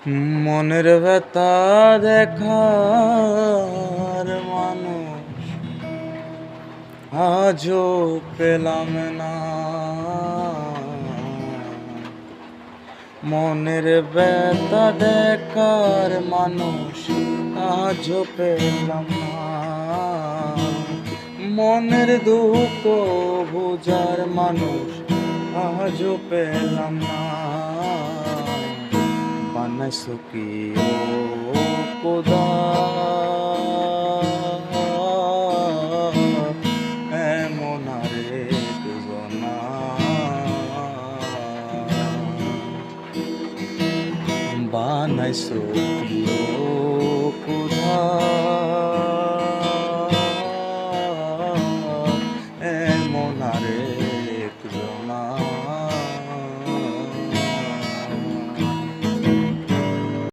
মনের ব্যথা দেখার মানুষ আজও পেলাম না। মনের ব্যথা দেখার মানুষ আজও পেলাম না। মনের দুঃখ বুঝার মানুষ আজও পেলাম না। বানাইছো কি ও খোদা এমন আরেক জনা। বানাইছো কি ও